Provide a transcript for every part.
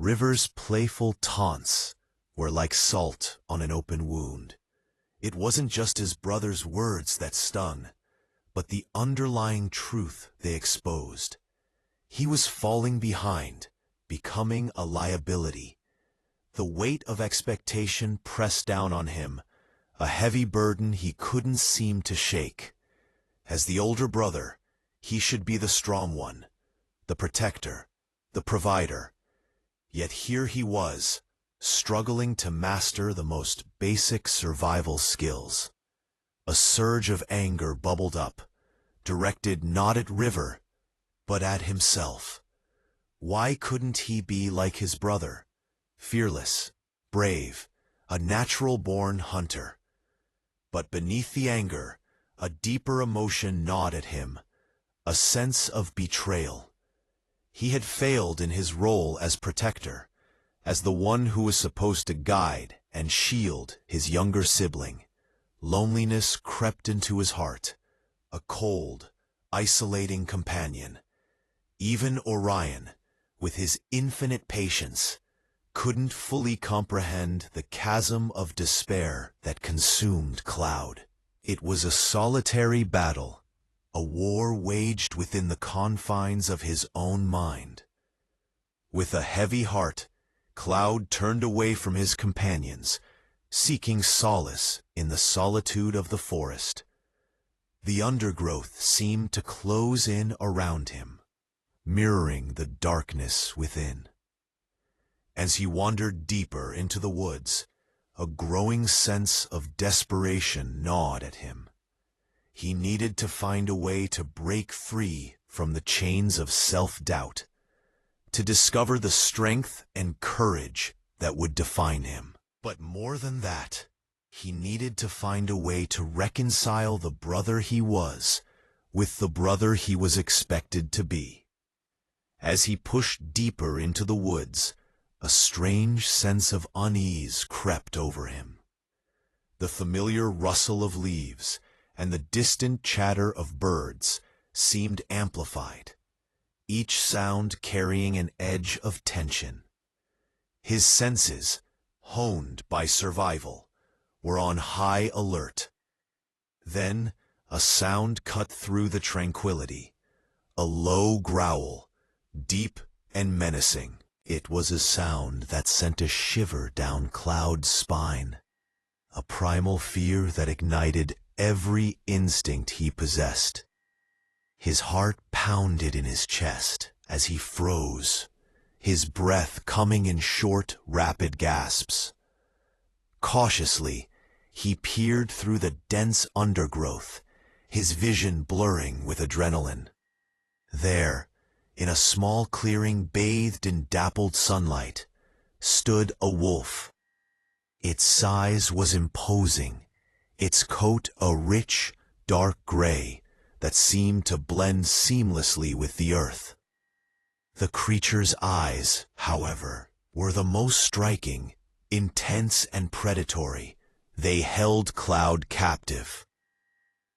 River's playful taunts were like salt on an open wound. It wasn't just his brother's words that stung, but the underlying truth they exposed. He was falling behind, becoming a liability. The weight of expectation pressed down on him, a heavy burden he couldn't seem to shake. As the older brother, he should be the strong one, the protector, the provider. Yet here he was, struggling to master the most basic survival skills. A surge of anger bubbled up, directed not at River, but at himself. Why couldn't he be like his brother? Fearless, brave, a natural-born hunter. But beneath the anger, a deeper emotion gnawed at him, a sense of betrayal. He had failed in his role as protector, as the one who was supposed to guide and shield his younger sibling. Loneliness crept into his heart, a cold, isolating companion. Even Orion, with his infinite patience, couldn't fully comprehend the chasm of despair that consumed Cloud. It was a solitary battle, a war waged within the confines of his own mind. With a heavy heart, Cloud turned away from his companions, seeking solace in the solitude of the forest. The undergrowth seemed to close in around him, mirroring the darkness within. As he wandered deeper into the woods, a growing sense of desperation gnawed at him. He needed to find a way to break free from the chains of self-doubt, to discover the strength and courage that would define him. But more than that, he needed to find a way to reconcile the brother he was with the brother he was expected to be. As he pushed deeper into the woods, a strange sense of unease crept over him. The familiar rustle of leaves and the distant chatter of birds seemed amplified, each sound carrying an edge of tension. His senses, honed by survival, were on high alert. Then a sound cut through the tranquility, a low growl, deep and menacing. It was a sound that sent a shiver down Cloud's spine, a primal fear that ignited every instinct he possessed. His heart pounded in his chest as he froze, his breath coming in short, rapid gasps. Cautiously, he peered through the dense undergrowth, his vision blurring with adrenaline. There, in a small clearing bathed in dappled sunlight, stood a wolf. Its size was imposing, its coat a rich, dark gray that seemed to blend seamlessly with the earth. The creature's eyes, however, were the most striking, intense and predatory. They held Cloud captive.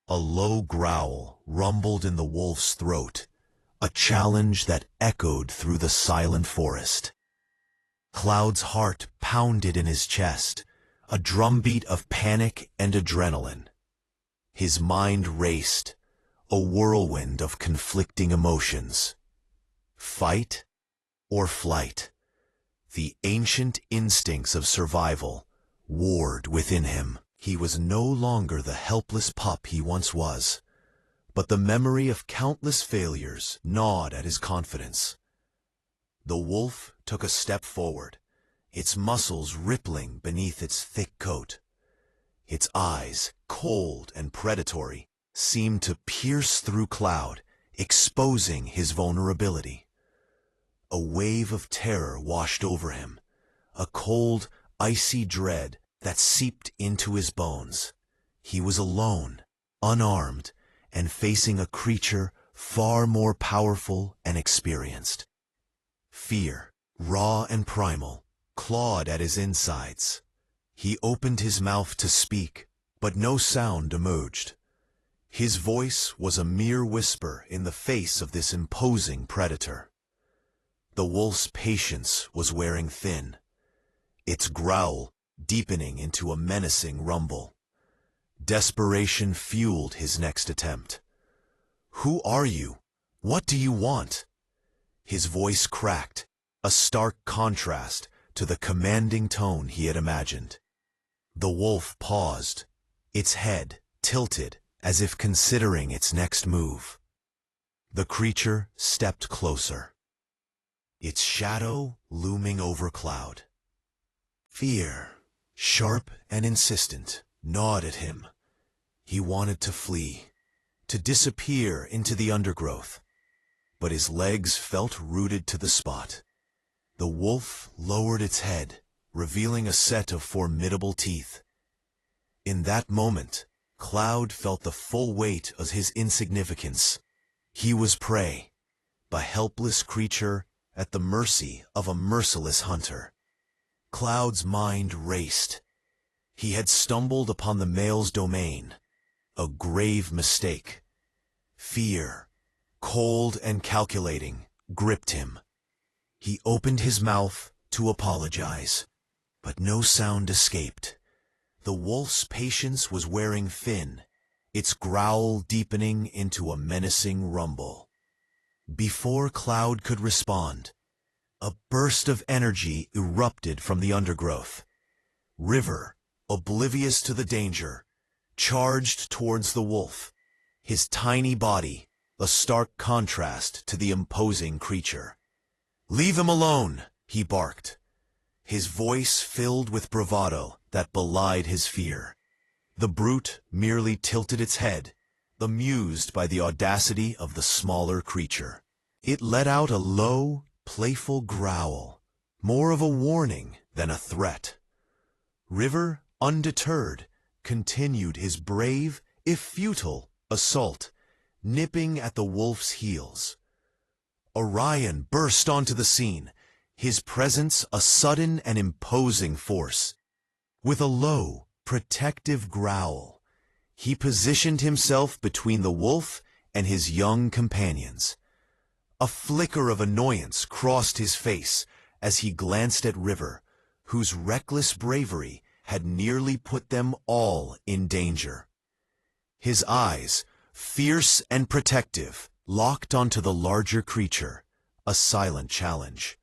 A low growl rumbled in the wolf's throat, a challenge that echoed through the silent forest. Cloud's heart pounded in his chest, a drumbeat of panic and adrenaline. His mind raced, a whirlwind of conflicting emotions. Fight or flight? The ancient instincts of survival warred within him. He was no longer the helpless pup he once was, but the memory of countless failures gnawed at his confidence. The wolf took a step forward, its muscles rippling beneath its thick coat. Its eyes, cold and predatory, seemed to pierce through Cloud, exposing his vulnerability. A wave of terror washed over him, a cold, icy dread that seeped into his bones. He was alone, unarmed, and facing a creature far more powerful and experienced. Fear, raw and primal, clawed at his insides. He opened his mouth to speak, but no sound emerged. His voice was a mere whisper in the face of this imposing predator. The wolf's patience was wearing thin, its growl deepening into a menacing rumble. Desperation fueled his next attempt. "Who are you? What do you want?" His voice cracked, a stark contrast to the commanding tone he had imagined. The wolf paused, its head tilted as if considering its next move. The creature stepped closer, its shadow looming over Cloud. Fear, sharp and insistent, gnawed at him. He wanted to flee, to disappear into the undergrowth, but his legs felt rooted to the spot. The wolf lowered its head, revealing a set of formidable teeth. In that moment, Cloud felt the full weight of his insignificance. He was prey, a helpless creature at the mercy of a merciless hunter. Cloud's mind raced. He had stumbled upon the male's domain, a grave mistake. Fear, cold and calculating, gripped him. He opened his mouth to apologize, but no sound escaped. The wolf's patience was wearing thin, its growl deepening into a menacing rumble. Before Cloud could respond, a burst of energy erupted from the undergrowth. River, oblivious to the danger, charged towards the wolf, his tiny body a stark contrast to the imposing creature. "Leave him alone," he barked, his voice filled with bravado that belied his fear. The brute merely tilted its head, amused by the audacity of the smaller creature. It let out a low, playful growl, more of a warning than a threat. River, undeterred, continued his brave, if futile, assault, nipping at the wolf's heels. Orion burst onto the scene, his presence a sudden and imposing force. With a low, protective growl, he positioned himself between the wolf and his young companions. A flicker of annoyance crossed his face as he glanced at River, whose reckless bravery had nearly put them all in danger. His eyes, fierce and protective, locked onto the larger creature, a silent challenge.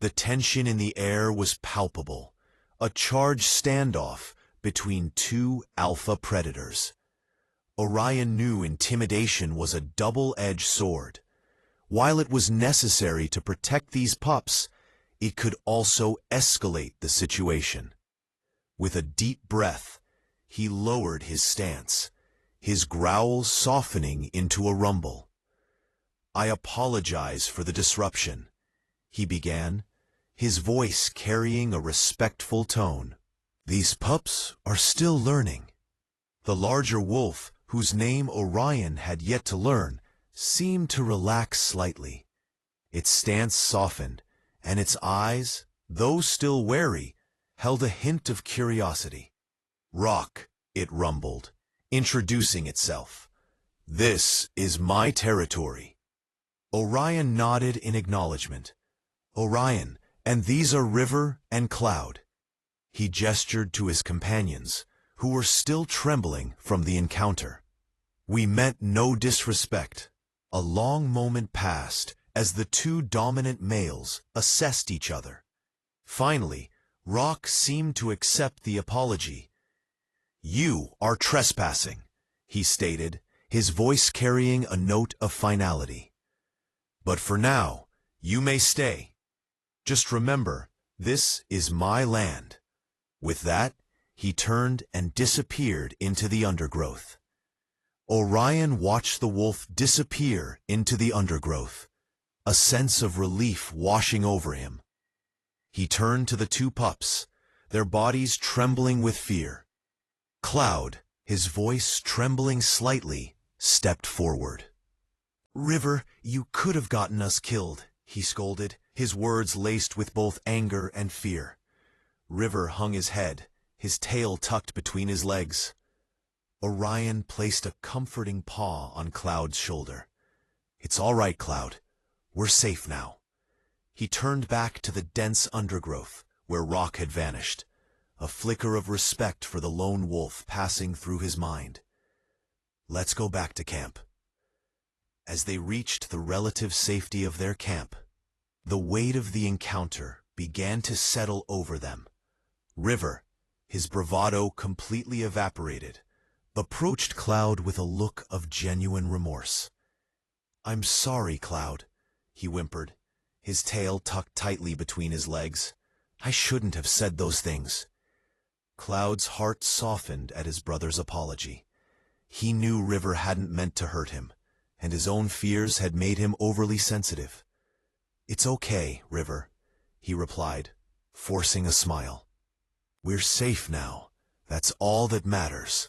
The tension in the air was palpable, a charged standoff between two alpha predators. Orion knew intimidation was a double-edged sword. While it was necessary to protect these pups, it could also escalate the situation. With a deep breath, he lowered his stance, his growl softening into a rumble. "I apologize for the disruption," he began, his voice carrying a respectful tone. "These pups are still learning." The larger wolf, whose name Orion had yet to learn, seemed to relax slightly. Its stance softened, and its eyes, though still wary, held a hint of curiosity. "Rock," it rumbled, introducing itself. "This is my territory." Orion nodded in acknowledgement. "Orion, and these are River and Cloud." He gestured to his companions, who were still trembling from the encounter. "We meant no disrespect." A long moment passed as the two dominant males assessed each other. Finally, Rock seemed to accept the apology. "You are trespassing," he stated, his voice carrying a note of finality. "But for now, you may stay. Just remember, this is my land." With that, he turned and disappeared into the undergrowth. Orion watched the wolf disappear into the undergrowth, a sense of relief washing over him. He turned to the two pups, their bodies trembling with fear. Cloud, his voice trembling slightly, stepped forward. "River, you could have gotten us killed," he scolded, his words laced with both anger and fear. River hung his head, his tail tucked between his legs. Orion placed a comforting paw on Cloud's shoulder. "It's all right, Cloud. We're safe now." He turned back to the dense undergrowth where Rock had vanished, a flicker of respect for the lone wolf passing through his mind. Let's go back to camp. As they reached the relative safety of their camp, the weight of the encounter began to settle over them. River, his bravado completely evaporated, approached Cloud with a look of genuine remorse. "I'm sorry, Cloud," he whimpered, his tail tucked tightly between his legs. "I shouldn't have said those things." Cloud's heart softened at his brother's apology. He knew River hadn't meant to hurt him, and his own fears had made him overly sensitive. "It's okay, River," he replied, forcing a smile. "We're safe now. That's all that matters."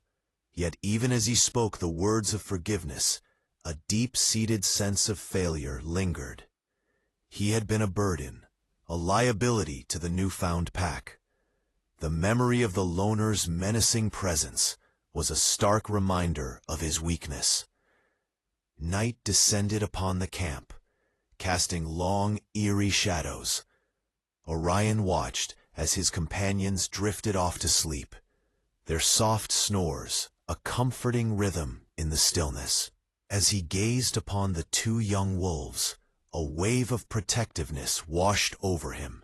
Yet even as he spoke the words of forgiveness, a deep-seated sense of failure lingered. He had been a burden, a liability to the newfound pack. The memory of the loner's menacing presence was a stark reminder of his weakness. Night descended upon the camp, casting long, eerie shadows. Orion watched as his companions drifted off to sleep, their soft snores a comforting rhythm in the stillness. As he gazed upon the two young wolves, a wave of protectiveness washed over him.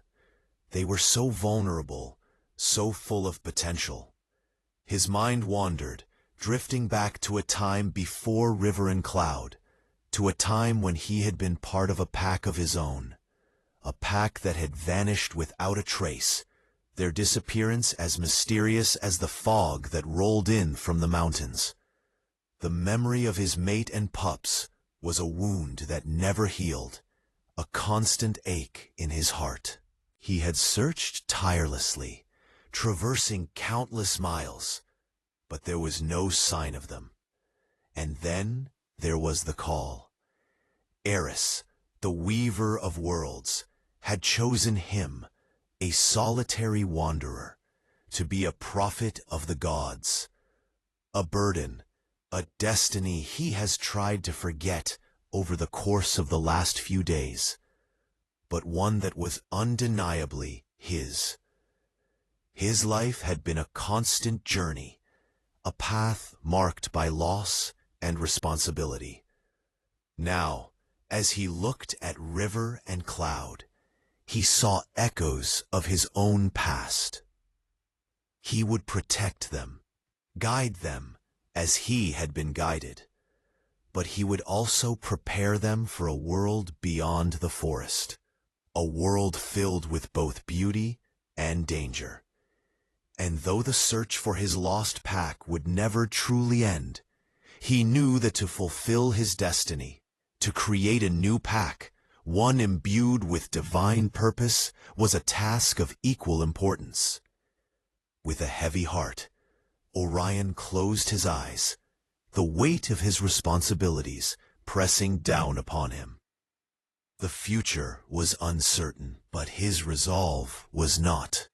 They were so vulnerable, so full of potential. His mind wandered, drifting back to a time before River and Cloud, to a time when he had been part of a pack of his own, a pack that had vanished without a trace, their disappearance as mysterious as the fog that rolled in from the mountains. The memory of his mate and pups was a wound that never healed, a constant ache in his heart. He had searched tirelessly, traversing countless miles, but there was no sign of them. And then there was the call. Eris, the weaver of worlds, had chosen him, a solitary wanderer, to be a prophet of the gods. A burden, a destiny he has tried to forget over the course of the last few days, but one that was undeniably his. His life had been a constant journey, a path marked by loss and responsibility. Now, as he looked at River and Cloud, he saw echoes of his own past. He would protect them, guide them as he had been guided, but he would also prepare them for a world beyond the forest, a world filled with both beauty and danger. And though the search for his lost pack would never truly end, he knew that to fulfill his destiny, to create a new pack, one imbued with divine purpose, was a task of equal importance. With a heavy heart, Orion closed his eyes, the weight of his responsibilities pressing down upon him. The future was uncertain, but his resolve was not.